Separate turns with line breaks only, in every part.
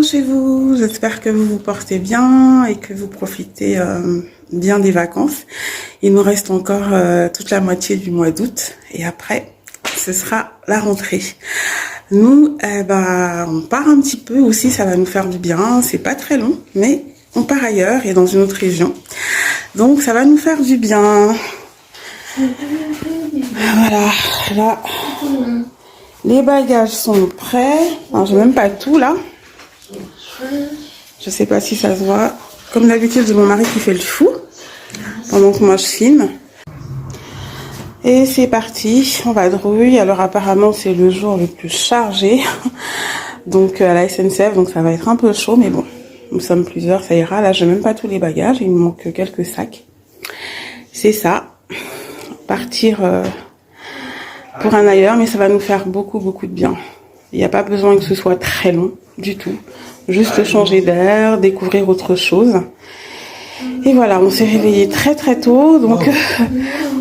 chez vous, j'espère que vous vous portez bien et que vous profitez bien des vacances. Il nous reste encore toute la moitié du mois d'août et après ce sera la rentrée. Nous, on part un petit peu aussi, ça va nous faire du bien, c'est pas très long, mais on part ailleurs et dans une autre région. Donc ça va nous faire du bien. Voilà, là, les bagages sont prêts. Enfin, j'ai même pas tout là. Je sais pas si ça se voit. Comme d'habitude, c'est mon mari qui fait le fou pendant que moi je filme. Et c'est parti, on vadrouille. Alors apparemment c'est le jour le plus chargé donc à la SNCF, donc ça va être un peu chaud, mais bon, nous sommes plusieurs, ça ira. Là j'ai même pas tous les bagages, il me manque quelques sacs. C'est ça, partir pour un ailleurs, mais ça va nous faire beaucoup de bien. Il n'y a pas besoin que ce soit très long du tout, juste changer d'air, découvrir autre chose. Et voilà, on s'est réveillé très tôt, donc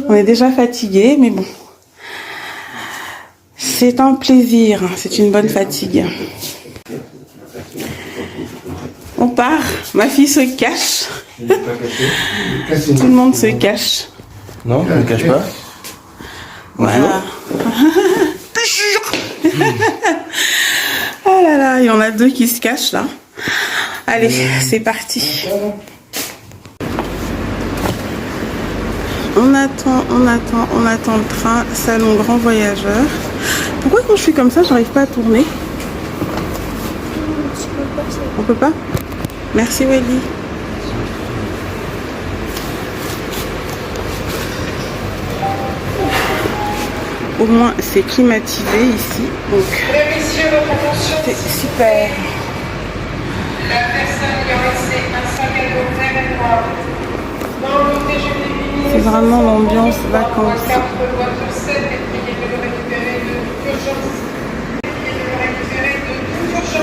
on est déjà fatigué, mais bon, c'est un plaisir, c'est une bonne fatigue. On part, ma fille se cache, tout le monde se cache.
Non, je ne me cache pas.
Voilà. Oh là là, il y en a deux qui se cachent là. Allez, c'est parti. On attend le train, salon grand voyageur. Pourquoi quand je suis comme ça, j'arrive pas à tourner? On peut pas? Merci Welly. Au moins c'est climatisé ici, donc c'est super. La personne qui a laissé un sac à dos vert et noir dans le déjeuner. C'est vraiment l'ambiance vacances.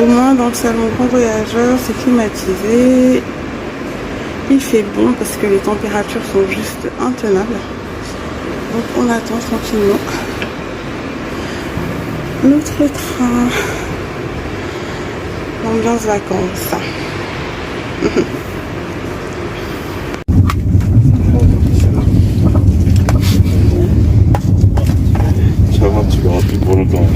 Au moins dans le salon grand voyageur, c'est climatisé. Il fait bon parce que les températures sont juste intenables. Donc on attend tranquillement notre train. L'ambiance vacances.
Ça va, tu verras plus pour longtemps.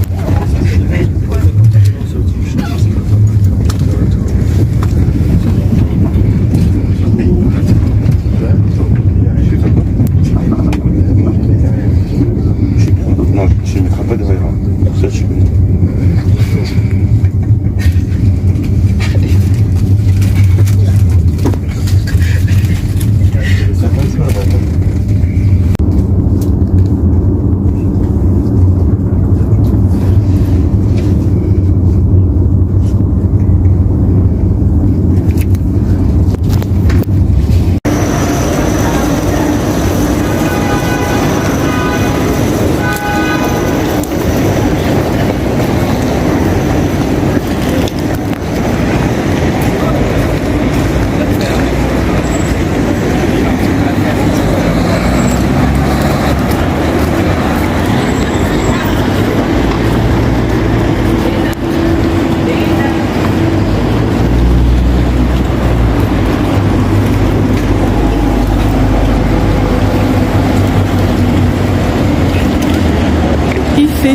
Non, je ne mettrai pas derrière. Ça, je vais.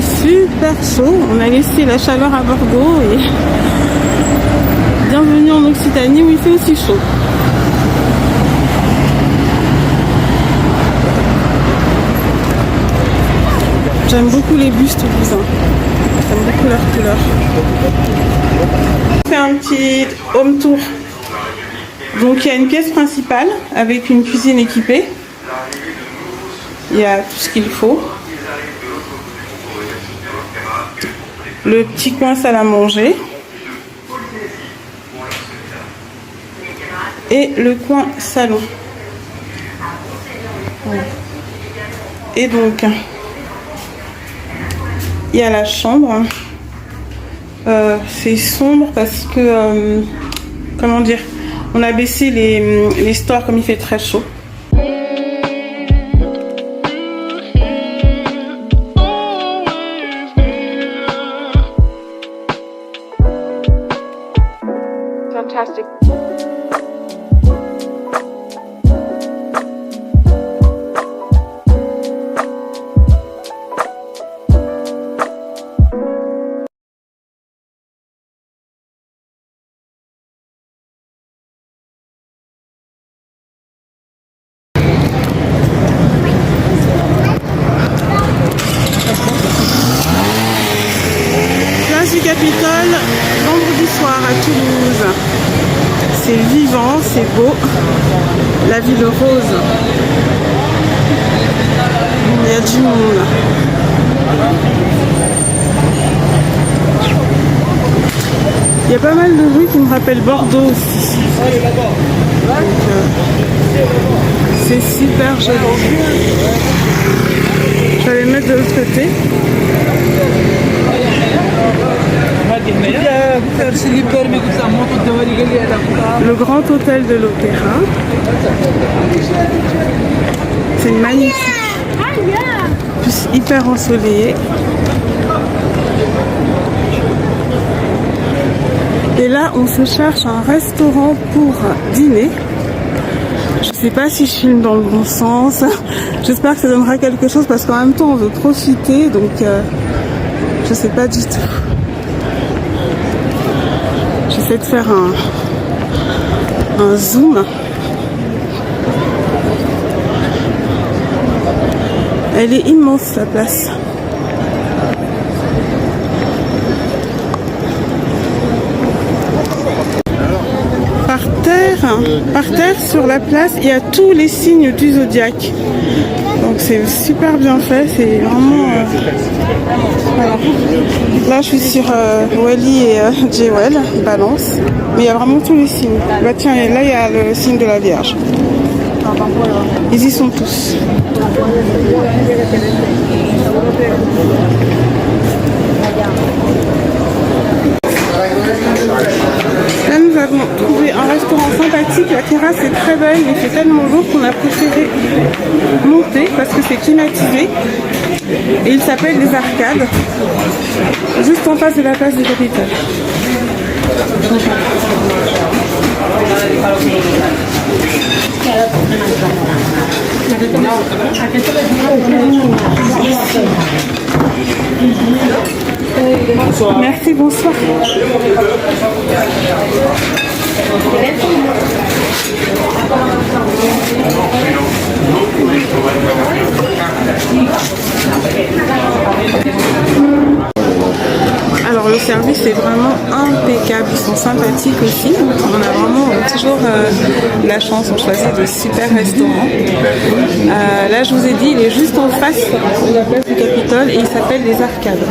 Super chaud, on a laissé la chaleur à Bordeaux et bienvenue en Occitanie où il fait aussi chaud. J'aime beaucoup les bus toulousains, j'aime beaucoup leur couleur. On fait un petit home tour. Donc il y a une pièce principale avec une cuisine équipée, il y a tout ce qu'il faut. Le petit coin salle à manger et le coin salon. Et donc il y a la chambre. C'est sombre parce que comment dire, on a baissé les stores comme il fait très chaud. fantastic.
Place du Capitole, vendredi soir à Toulouse. C'est vivant, c'est beau. La ville rose. Il y a du monde. Il y a pas mal de rues qui me rappellent Bordeaux aussi. C'est super joli. Je vais les mettre de l'autre côté. Le grand hôtel de l'Opéra. C'est magnifique. En plus hyper ensoleillé. Et là, on se cherche un restaurant pour dîner. Je sais pas si je filme dans le bon sens. J'espère que ça donnera quelque chose parce qu'en même temps, on veut profiter. Donc, je sais pas du tout. J'essaie de faire un zoom. Elle est immense, la place. Par terre, sur la place, il y a tous les signes du zodiaque. Donc c'est super bien fait, c'est vraiment... voilà. Là, je suis sur Wally et Jewel, Balance. Mais il y a vraiment tous les signes. Bah tiens, là, il y a le signe de la Vierge. Ils y sont tous. Là, nous avons trouvé un restaurant sympathique. La terrasse est très belle, il fait tellement beau qu'on a préféré monter parce que c'est climatisé. Et il s'appelle Les Arcades, juste en face de la place du Capitole. Merci, bonsoir. Alors le service est vraiment impeccable, ils sont sympathiques aussi. On a vraiment toujours la chance, on choisit de super restaurants. Là je vous ai dit, il est juste en face de la place du Capitole et il s'appelle Les Arcades.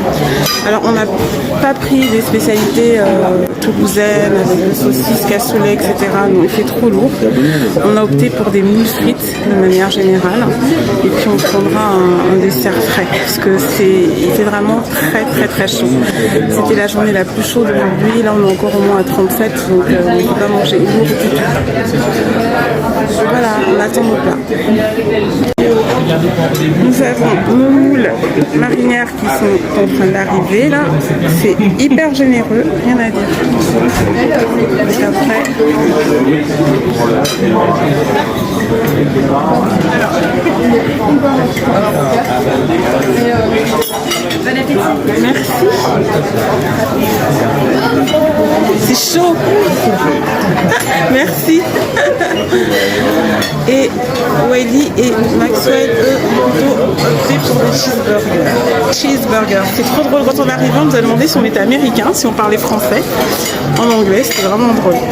Alors on n'a pas pris des spécialités toulousaines avec des saucisses, cassoulet, etc. Non, il fait trop lourd. On a opté pour des moules frites de manière générale et puis on prendra un dessert frais parce que il fait vraiment très chaud. C'était la journée la plus chaude aujourd'hui. Là, on est encore au moins à 37, donc on ne peut pas manger lourd du tout. Voilà, on attend nos plats. Nous avons nos moules marinières qui sont en train d'arriver. Là, c'est hyper généreux, rien à dire. Et après... Merci. C'est chaud. Merci. Et Wiley et Maxwell, eux, ont plutôt opté pour des cheeseburgers. C'est trop drôle. Quand on est arrivé, on nous a demandé si on était américain, si on parlait français. En anglais, c'était vraiment drôle. Donc,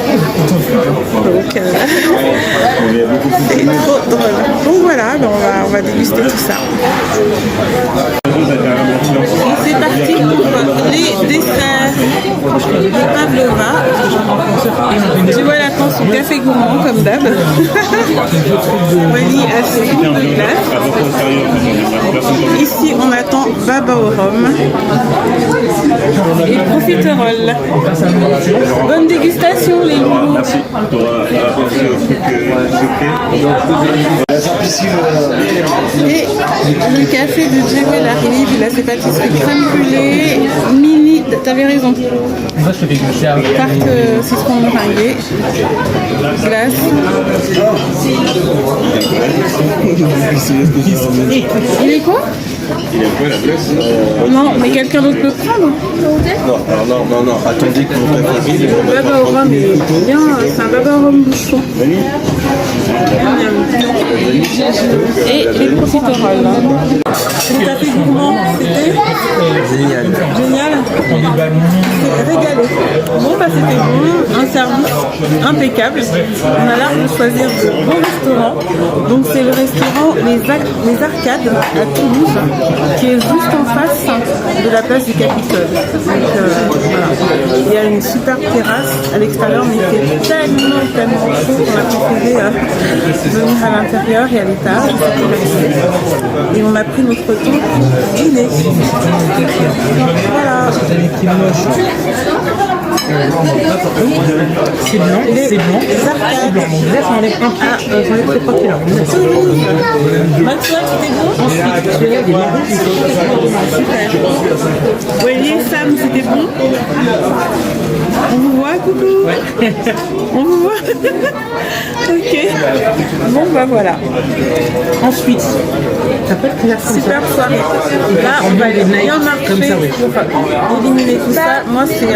c'est trop drôle. Donc voilà, ben on va déguster tout ça. C'est parti pour les desserts de Pavlova. Tu vois la France, son café gourmand comme d'hab. Wally a ses boules de glace. Ici on attend baba au rhum et profiterole. Bonne dégustation les loulous.
Merci.
Et le café de Jewel arrive, il a ses pâtisseries crème brûlée, mini
t'avais raison. Tarte citron meringuée, glace. Il est quoi? Non, mais quelqu'un d'autre peut prendre.
Non, attendez que vous fassiez
Le baba au rhum, bien, c'est un baba au rhum bouchon. Et les profiteroles. Le café gourmand, c'était
génial.
génial. Régalé. Bon, bah c'était bon, un service impeccable. On a l'art de choisir de bons restaurants. Donc c'est le restaurant Les Arcades à Toulouse, qui est juste en face de la place du Capitole. Donc voilà. Il y a une super terrasse à l'extérieur, mais il fait tellement chaud qu'on a préféré venir à l'intérieur et à l'étage. Et on a pris notre temps pour dîner. Voilà.
C'est blanc, c'est blanc, c'est blanc. Donc là, j'enlève un peu, j'enlève les 3 kilos.
Maxwell, c'était bon?
Ensuite, je lève des marrons.
Super. Oui, Sam, c'était bon? On vous voit, coucou? On vous voit? Ok. Bon, bah voilà.
Ensuite, ça peut être clair comme ça.
Super soirée. Là, on va aller bien marcher
Comme ça, oui.
pour éliminer tout ça. Moi, c'est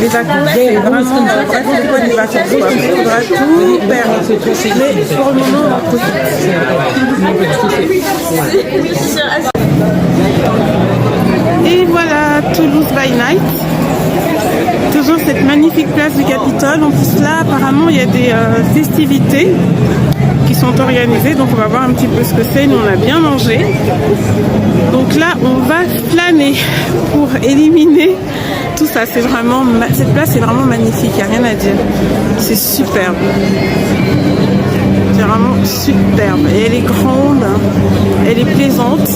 les vacances, c'est vraiment c'est quoi les vacances, quoi. Il faudra tout perdre. Mais pour le moment, on en profite. Et voilà, Toulouse by Night. Toujours cette magnifique place du Capitole. En plus là, apparemment, il y a des festivités qui sont organisées. Donc on va voir un petit peu ce que c'est. Nous, on a bien mangé. Donc là, on va flâner pour éliminer tout ça. C'est vraiment, cette place est vraiment magnifique. Il n'y a rien à dire. C'est superbe. C'est vraiment superbe. Et elle est grande, elle est plaisante.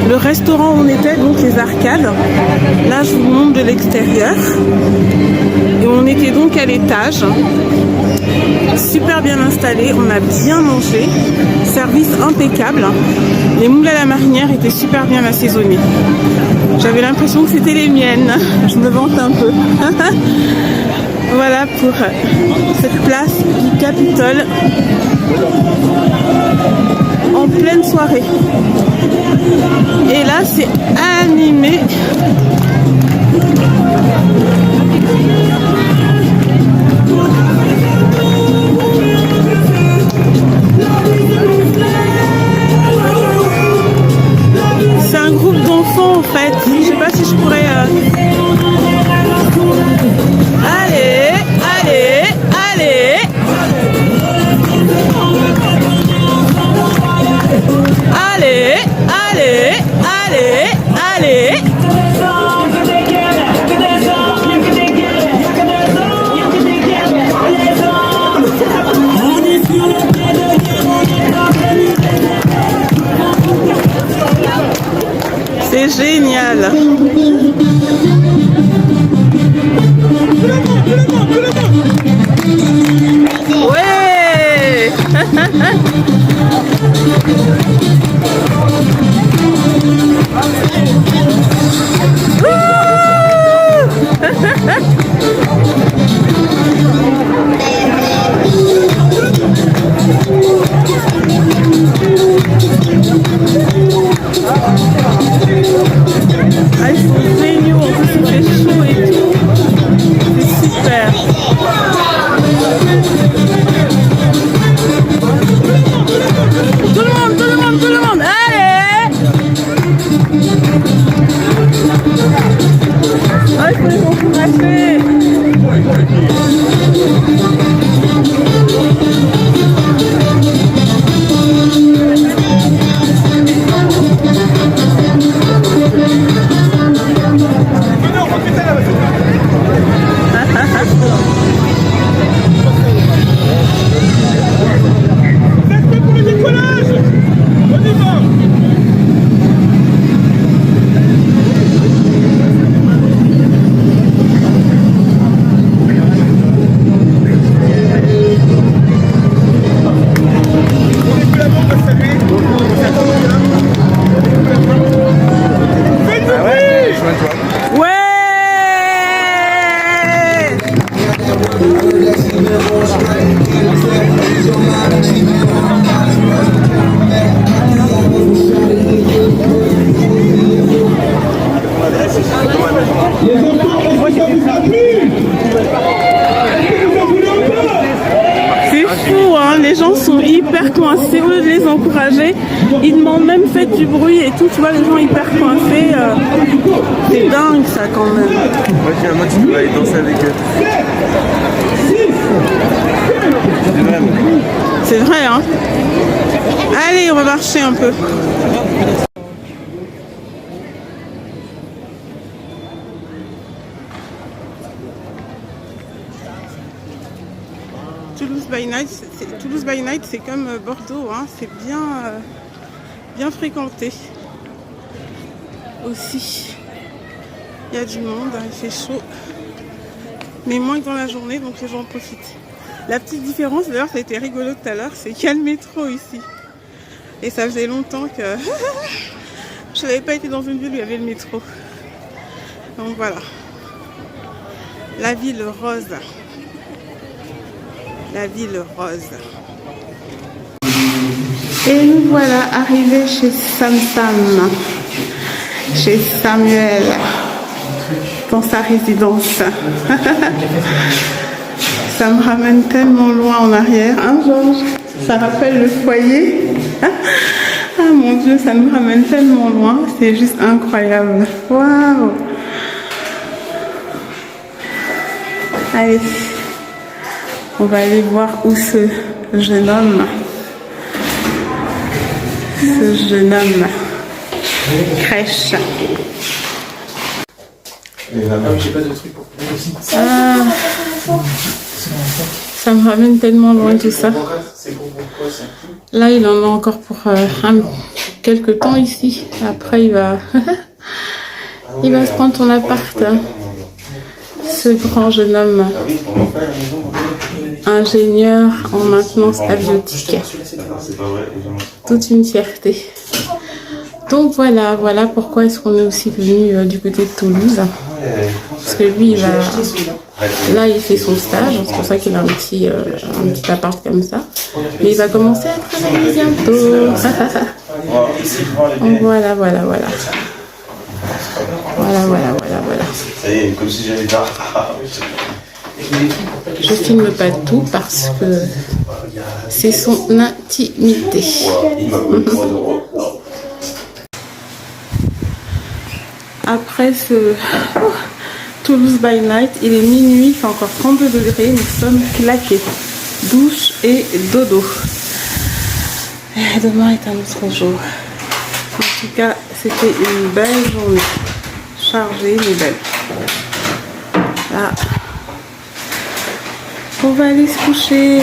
Le restaurant où on était, donc les Arcades, là je vous montre de l'extérieur. Et on était donc à l'étage. Super bien installé, on a bien mangé. Service impeccable. Les moules à la marinière étaient super bien assaisonnés. J'avais l'impression que c'était les miennes. Je me vante un peu. Voilà pour cette place du Capitole en pleine soirée. Et là, c'est animé. C'est un groupe d'enfants en fait. Je sais pas si je pourrais... Allez, allez, allez. Allez, allez, allez, allez. C'est génial. Ouais. Ah, ils sont géniaux, en plus il fait chaud et tout. C'est super. Tout le monde, tout le monde, tout le monde, allez! Ah, il faut les encourager. C'est fou, hein, les gens sont hyper coincés. Au lieu de les encourager, ils demandent même faites du bruit et tout. Tu vois, les gens hyper coincés. C'est dingue ça quand même.
Moi, finalement, tu peux aller danser avec eux.
C'est vrai, hein. Allez, on va marcher un peu. Toulouse by Night, c'est comme Bordeaux, hein, c'est bien fréquenté. Aussi, il y a du monde, hein, il fait chaud, mais moins que dans la journée, donc les gens en profitent. La petite différence, d'ailleurs, ça a été rigolo tout à l'heure, c'est qu'il y a le métro ici. Et ça faisait longtemps que je n'avais pas été dans une ville où il y avait le métro. Donc voilà, la ville rose. La ville rose. Et nous voilà arrivés chez Sam, chez Samuel, dans sa résidence. Ça me ramène tellement loin en arrière, hein Georges? Ça rappelle le foyer. Ah mon Dieu, ça me ramène tellement loin, c'est juste incroyable. Waouh! Allez. On va aller voir où ce jeune homme crèche. Ah, ça me ramène tellement loin tout ça. Là, il en a encore pour quelques temps ici. Après, il va se prendre ton appart. Ce grand jeune homme. Ingénieur en maintenance abiotique. Toute une fierté. Donc voilà pourquoi est-ce qu'on est aussi venu du côté de Toulouse. Parce que lui, là, il fait son stage. C'est pour ça qu'il a un petit appart comme ça. Mais il va commencer à travailler bientôt. Donc voilà. Voilà.
Ça y est, comme si j'avais pas.
Je filme pas tout parce que c'est son intimité. Après ce Toulouse by Night, il est minuit, il fait encore 32 degrés, nous sommes claqués. Douche et dodo. Et demain est un autre jour. En tout cas, c'était une belle journée. Chargée mais belle. Là. On va aller se coucher.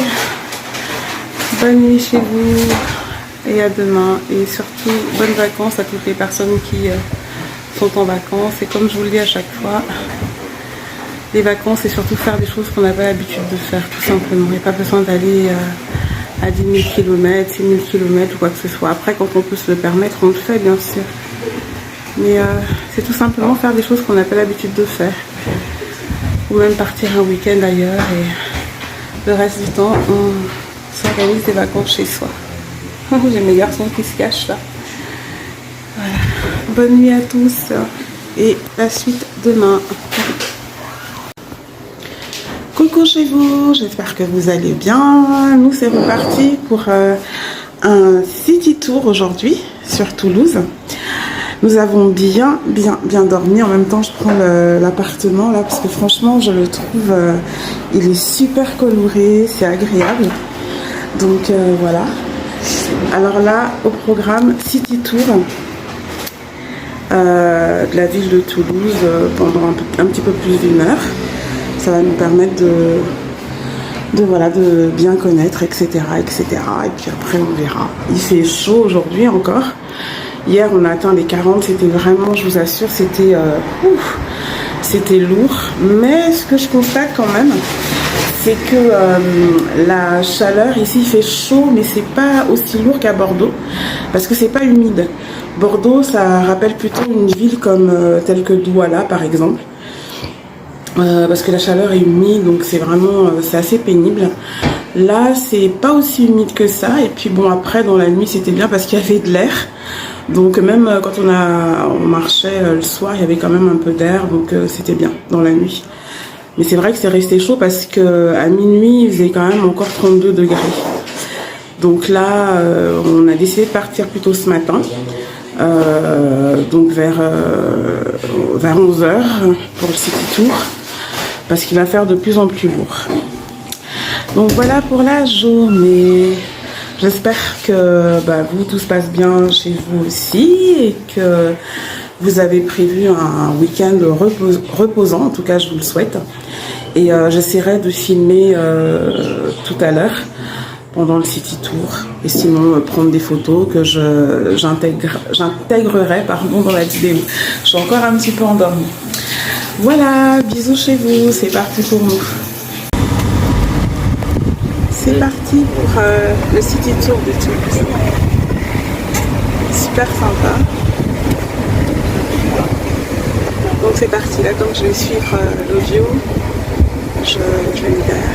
Bonne nuit chez vous. Et à demain. Et surtout, bonnes vacances à toutes les personnes qui sont en vacances. Et comme je vous le dis à chaque fois, les vacances, c'est surtout faire des choses qu'on n'a pas l'habitude de faire, tout simplement. Il n'y a pas besoin d'aller à 10 000 km, 6 000 km ou quoi que ce soit. Après, quand on peut se le permettre, on le fait, bien sûr. Mais c'est tout simplement faire des choses qu'on n'a pas l'habitude de faire. Ou même partir un week-end ailleurs. Et le reste du temps, on s'organise des vacances chez soi. J'ai mes garçons qui se cachent là. Voilà. Bonne nuit à tous. Et la suite demain. Coucou chez vous, j'espère que vous allez bien. Nous c'est reparti pour un city tour aujourd'hui sur Toulouse. Nous avons bien dormi. En même temps, je prends l'appartement là parce que franchement, je le trouve, il est super coloré, c'est agréable. Donc voilà. Alors là, au programme City Tour de la ville de Toulouse pendant un petit peu plus d'une heure. Ça va nous permettre de bien connaître, etc. Et puis après, on verra. Il fait chaud aujourd'hui encore. Hier, on a atteint les 40. C'était vraiment, je vous assure, c'était lourd. Mais ce que je constate quand même, c'est que la chaleur, ici, il fait chaud, mais c'est pas aussi lourd qu'à Bordeaux. Parce que c'est pas humide. Bordeaux, ça rappelle plutôt une ville comme telle que Douala, par exemple. Parce que la chaleur est humide, donc c'est vraiment, c'est assez pénible.
Là, c'est pas aussi humide que ça. Et puis bon, après, dans la nuit, c'était bien parce qu'il y avait de l'air. Donc même quand on marchait le soir, il y avait quand même un peu d'air. Donc c'était bien dans la nuit. Mais c'est vrai que c'est resté chaud parce que à minuit, il faisait quand même encore 32 degrés. Donc là, on a décidé de partir plutôt ce matin. Donc vers 11h pour le city tour. Parce qu'il va faire de plus en plus lourd. Donc voilà pour la journée. J'espère que vous, tout se passe bien chez vous aussi et que vous avez prévu un week-end reposant. En tout cas, je vous le souhaite. Et j'essaierai de filmer tout à l'heure pendant le city tour. Et sinon, prendre des photos que j'intégrerai dans la vidéo. Je suis encore un petit peu endormie. Voilà, bisous chez vous. C'est parti pour nous. C'est parti pour le city tour de Toulouse. Super sympa. Donc c'est parti, là comme je vais suivre l'audio, je vais me faire.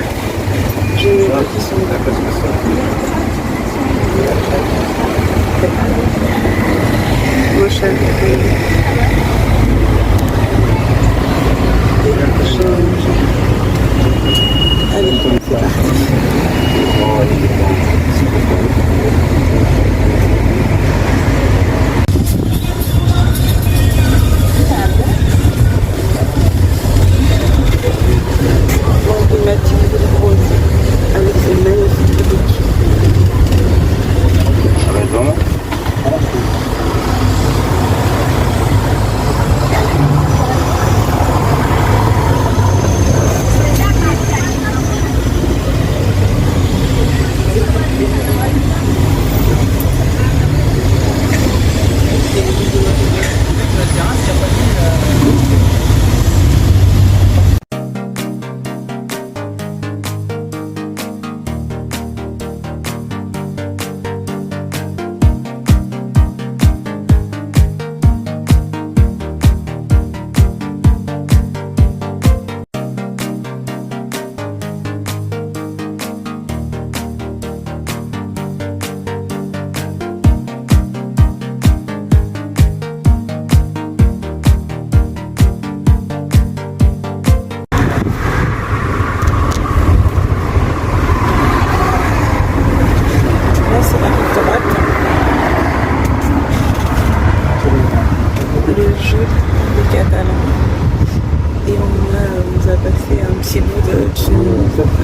J'ai mes deux qui sont là. Moi je suis allez, c'est parti. Avec ces magnifiques briques.
Ça va être vraiment.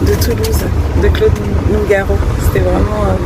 De Toulouse, de Claude Nougaro. C'était vraiment...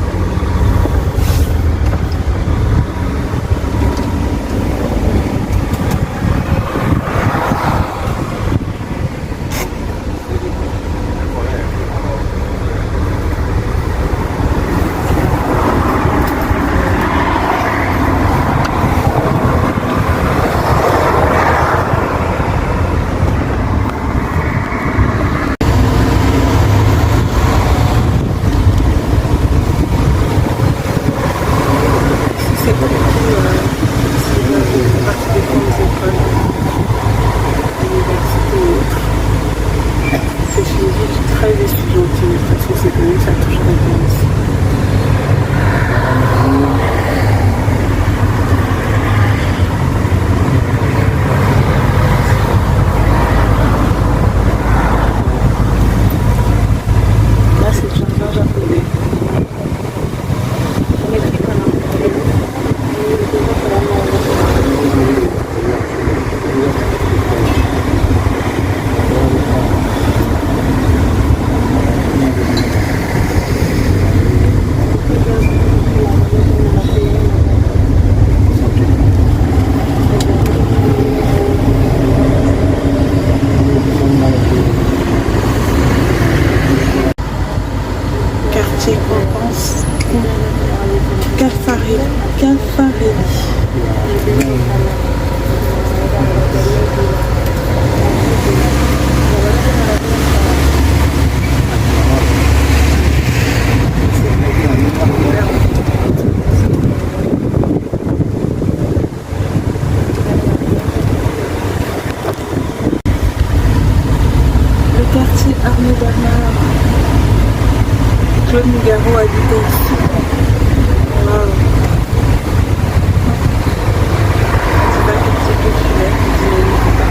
Claude Nougaro habitait ici. Wow. C'est pas quel type de filet, dynamique ou pas.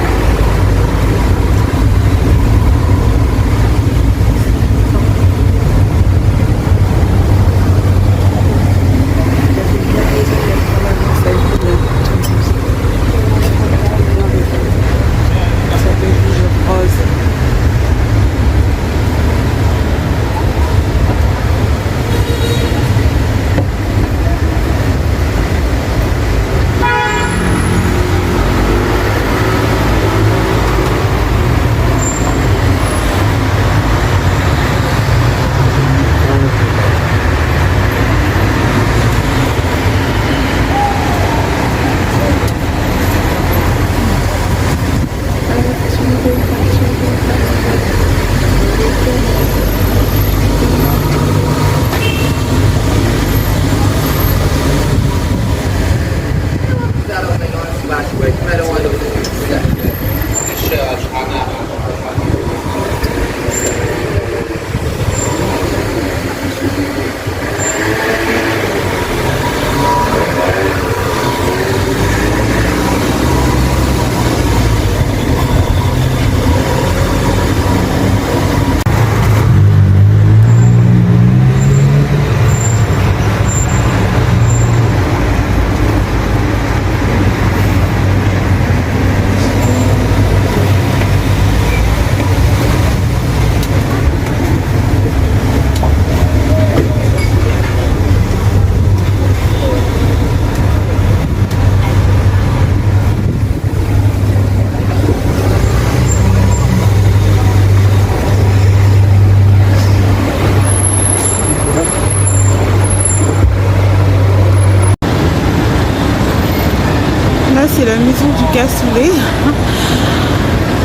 C'est la maison du cassoulet.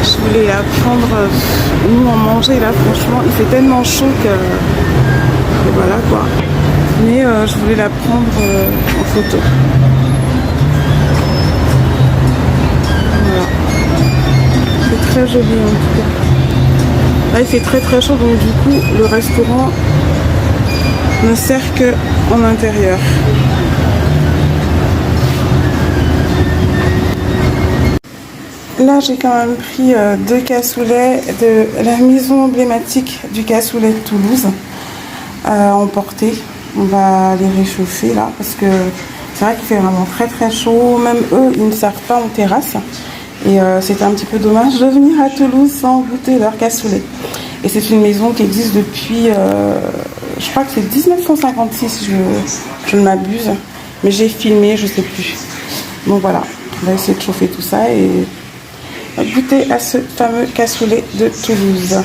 Je voulais la prendre, nous on mangeait là, franchement il fait tellement chaud que voilà quoi. Mais je voulais la prendre en photo. Voilà. C'est très joli en tout cas. Là il fait très très chaud, donc du coup le restaurant ne sert que en intérieur. Là, j'ai quand même pris 2 cassoulets de la maison emblématique du cassoulet de Toulouse à emporter. On va les réchauffer là parce que c'est vrai qu'il fait vraiment très très chaud. Même eux, ils ne servent pas en terrasse. Et c'était un petit peu dommage de venir à Toulouse sans goûter leur cassoulet. Et c'est une maison qui existe depuis, je crois que c'est 1956, si je ne m'abuse. Mais j'ai filmé, je sais plus. Donc voilà, on va essayer de chauffer tout ça et goûter à ce fameux cassoulet de Toulouse.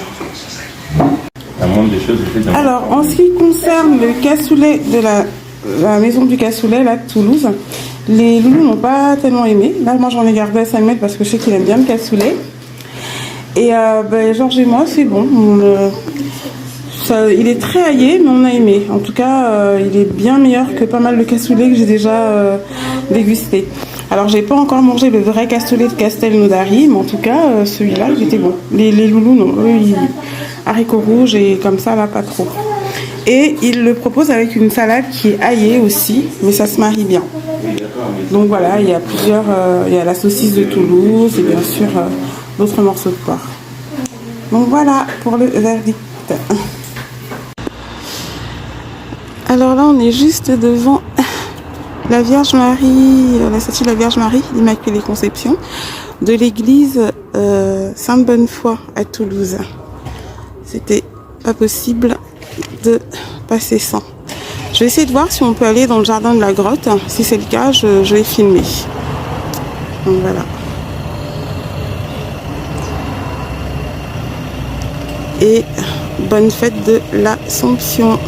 Alors, en ce qui concerne le cassoulet de la maison du cassoulet là, de Toulouse, les loulous n'ont pas tellement aimé. Là, moi, j'en ai gardé à Samuel parce que je sais qu'il aime bien le cassoulet. Et Georges et moi, c'est bon. Il est très aillé, mais on a aimé. En tout cas, il est bien meilleur que pas mal de cassoulets que j'ai déjà dégusté. Alors, j'ai pas encore mangé le vrai cassoulet de Castelnaudary, mais en tout cas, celui-là, il était bon. Les loulous, non. Eux, haricots rouges et comme ça, là, pas trop. Et il le propose avec une salade qui est aillée aussi, mais ça se marie bien. Donc voilà, il y a plusieurs... il y a la saucisse de Toulouse et bien sûr d'autres morceaux de porc. Donc voilà pour le verdict. Alors là, on est juste devant la Vierge Marie, la statue de la Vierge Marie, l'Immaculée Conception, de l'église Sainte-Bonnefoy à Toulouse. C'était pas possible de passer sans. Je vais essayer de voir si on peut aller dans le jardin de la grotte. Si c'est le cas, je vais filmer. Donc voilà. Et bonne fête de l'Assomption.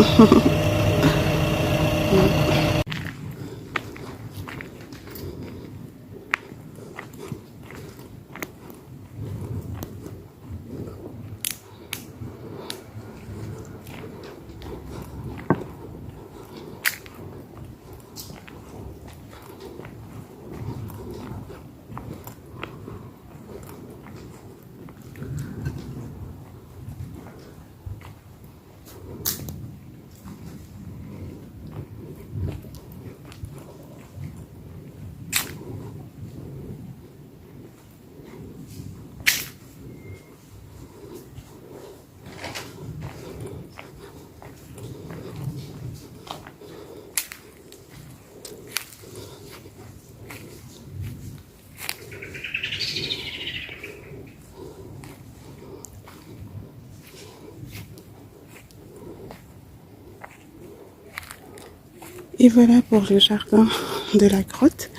Et voilà pour le jardin de la grotte.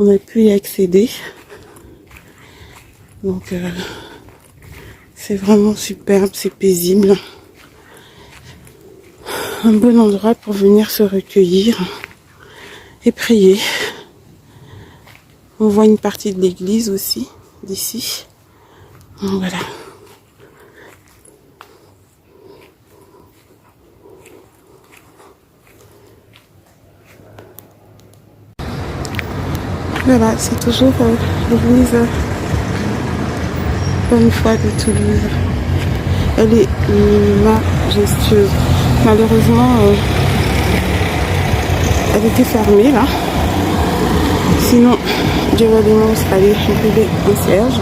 On a pu y accéder. Donc c'est vraiment superbe, c'est paisible. Un bon endroit pour venir se recueillir et prier. On voit une partie de l'église aussi d'ici. Voilà. Voilà, c'est toujours l'église Bonne-Foi de Toulouse. Elle est majestueuse. Malheureusement, elle était fermée là. Sinon, Dieu va aller brûler un cierge.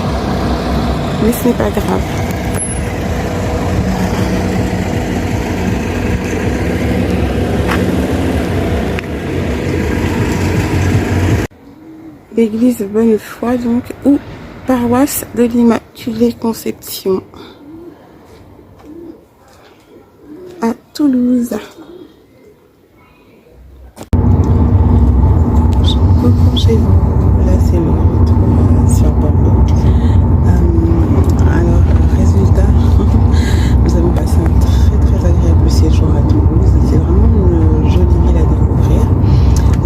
Mais ce n'est pas grave. L'église Bonne-Foi, donc, ou paroisse de l'Immaculée Conception à Toulouse. Coucou chez vous, là c'est le retour sur Bordeaux. Alors, résultat, nous avons passé un très agréable séjour à Toulouse. C'est vraiment une jolie ville à découvrir.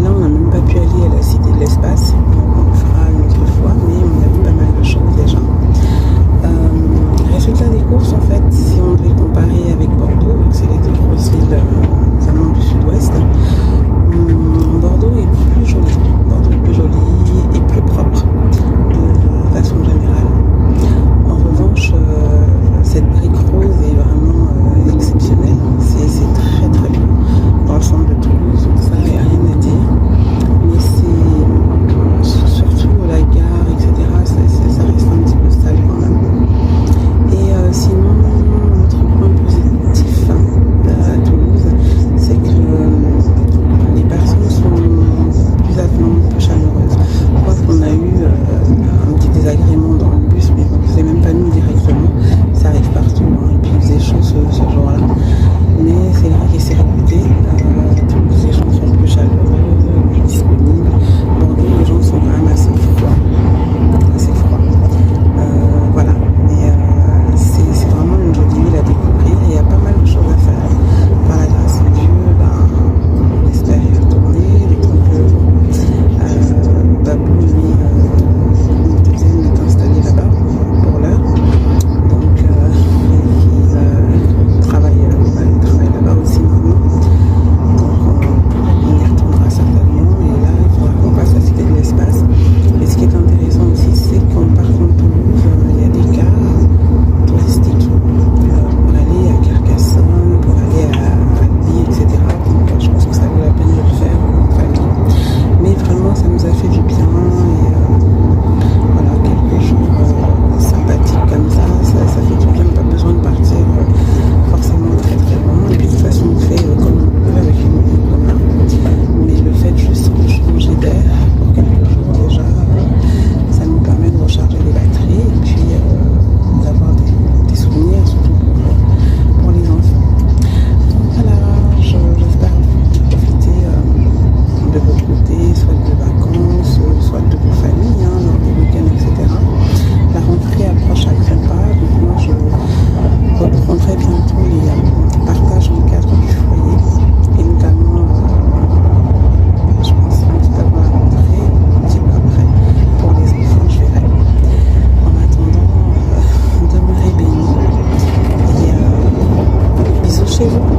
Là, on n'a même pas pu aller à la Cité de l'Espace. On le fera une autre fois, mais on a vu pas mal de choses déjà. Résultat des courses, en fait, si on devait comparer avec Bordeaux, vu que c'est les deux grosses villes notamment du sud-ouest, Bordeaux est plus joli. Bordeaux est plus joli et plus propre de façon générale. En revanche, cette brique rose est vraiment exceptionnelle. C'est très beau dans le centre de Toulouse, donc ça n'a rien à dire. Mais c'est surtout la gare, etc. Ça reste un petit peu sale quand même. Et sinon, notre point positif à Toulouse, c'est que les personnes sont plus avenantes, plus chaleureuses. Je crois qu'on a eu un petit désagrément dans le bus, mais bon, c'est même pas nous directement, ça arrive partout, hein. Et puis il faisait chaud ce jour-là. Mais c'est vrai que c'est réputé. Toulouse, les gens sont plus chaleureux, plus disponibles. Bordeaux, les gens sont quand même assez froids. Voilà. Mais c'est vraiment une jolie ville à découvrir. Il y a pas mal de choses à faire. Par la grâce de Dieu, on espère y retourner. D'autant que Babou, lui, est installé là-bas pour l'heure. Donc, il travaille là-bas aussi maintenant. Donc, on y retournera certainement. Et là, il faudra qu'on passe à la Cité de l'Espace. Et ce qui est intéressant aussi, c'est qu'en partant de Toulouse, il y a des cars touristiques pour aller à Carcassonne, pour aller à Albi, etc. Donc, je pense que ça vaut la peine de le faire en famille. Mais vraiment, ça nous a fait du bien. Et voilà, quelques jours sympathiques comme ça fait du bien. Pas besoin de partir forcément très loin. Et puis de toute façon, on fait comme on peut avec les moyens qu'on a. Mais le fait juste de changer d'air pour quelques jours déjà, ça nous permet de recharger les batteries et puis d'avoir des souvenirs, surtout pour les enfants. Donc voilà, j'espère profiter de votre côté, soit de vacances, soit de vos familles, lors des week-ends, etc. La rentrée approche à grands pas, donc moi je reprendrai bientôt les partages en cadre du foyer, et notamment, je pense un petit peu avant la rentrée, un petit peu après, pour les enfants, je verrai. En attendant, demeurez bénis, et bisous chez vous.